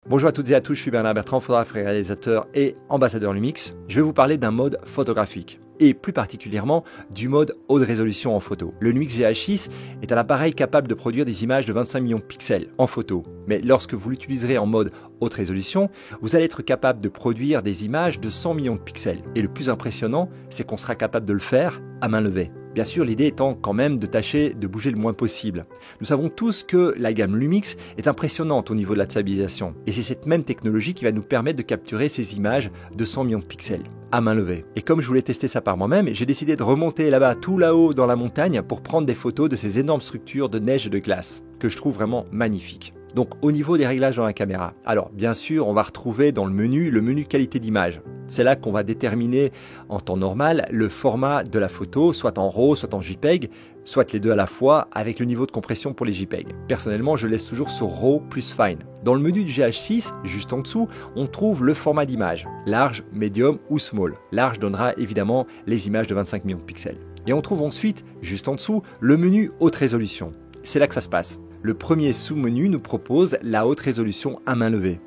Bonjour à toutes et à tous, je suis Bernard Bertrand, photographe et réalisateur et ambassadeur Lumix. Je vais vous parler d'un mode photographique et plus particulièrement du mode haute résolution en photo. Le Lumix GH6 est un appareil capable de produire des images de 25 millions de pixels en photo. Mais lorsque vous l'utiliserez en mode haute résolution, vous allez être capable de produire des images de 100 millions de pixels. Et le plus impressionnant, c'est qu'on sera capable de le faire à main levée. Bien sûr, l'idée étant quand même de tâcher de bouger le moins possible. Nous savons tous que la gamme Lumix est impressionnante au niveau de la stabilisation. Et c'est cette même technologie qui va nous permettre de capturer ces images de 100 millions de pixels à main levée. Et comme je voulais tester ça par moi-même, j'ai décidé de remonter là-bas, tout là-haut dans la montagne, pour prendre des photos de ces énormes structures de neige et de glace, que je trouve vraiment magnifiques. Donc au niveau des réglages dans la caméra, alors bien sûr on va retrouver dans le menu qualité d'image. C'est là qu'on va déterminer en temps normal le format de la photo, soit en RAW, soit en JPEG, soit les deux à la fois avec le niveau de compression pour les JPEG. Personnellement je laisse toujours sur RAW plus Fine. Dans le menu du GH6, juste en dessous, on trouve le format d'image, large, medium ou small. Large donnera évidemment les images de 25 millions de pixels. Et on trouve ensuite, juste en dessous, le menu haute résolution. C'est là que ça se passe. Le premier sous-menu nous propose la haute résolution à main levée.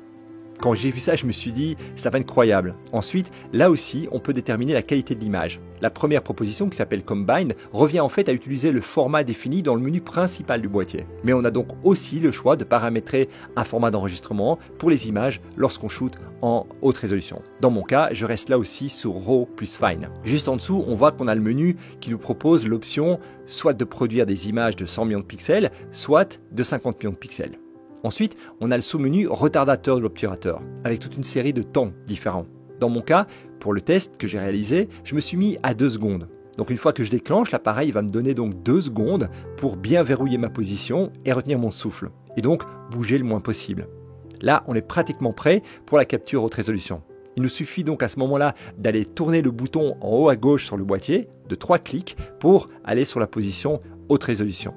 Quand j'ai vu ça, je me suis dit, ça va être incroyable. Ensuite, là aussi, on peut déterminer la qualité de l'image. La première proposition, qui s'appelle Combine, revient en fait à utiliser le format défini dans le menu principal du boîtier. Mais on a donc aussi le choix de paramétrer un format d'enregistrement pour les images lorsqu'on shoot en haute résolution. Dans mon cas, je reste là aussi sur RAW plus Fine. Juste en dessous, on voit qu'on a le menu qui nous propose l'option soit de produire des images de 100 millions de pixels, soit de 50 millions de pixels. Ensuite, on a le sous-menu retardateur de l'obturateur, avec toute une série de temps différents. Dans mon cas, pour le test que j'ai réalisé, je me suis mis à 2 secondes. Donc une fois que je déclenche, l'appareil va me donner donc 2 secondes pour bien verrouiller ma position et retenir mon souffle. Et donc bouger le moins possible. Là, on est pratiquement prêt pour la capture haute résolution. Il nous suffit donc à ce moment-là d'aller tourner le bouton en haut à gauche sur le boîtier, de 3 clics, pour aller sur la position haute résolution.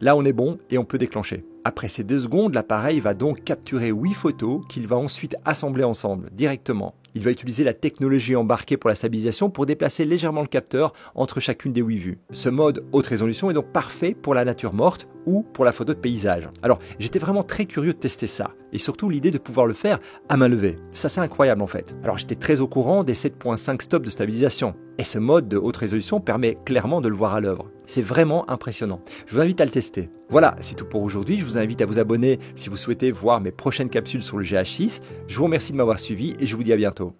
Là, on est bon et on peut déclencher. Après ces 2 secondes, l'appareil va donc capturer 8 photos qu'il va ensuite assembler ensemble directement. Il va utiliser la technologie embarquée pour la stabilisation pour déplacer légèrement le capteur entre chacune des 8 vues. Ce mode haute résolution est donc parfait pour la nature morte ou pour la photo de paysage. Alors, j'étais vraiment très curieux de tester ça et surtout l'idée de pouvoir le faire à main levée. Ça, c'est incroyable en fait. Alors, j'étais très au courant des 7.5 stops de stabilisation et ce mode de haute résolution permet clairement de le voir à l'œuvre. C'est vraiment impressionnant. Je vous invite à le tester. Voilà, c'est tout pour aujourd'hui. Je vous invite à vous abonner si vous souhaitez voir mes prochaines capsules sur le GH6. Je vous remercie de m'avoir suivi et je vous dis à bientôt.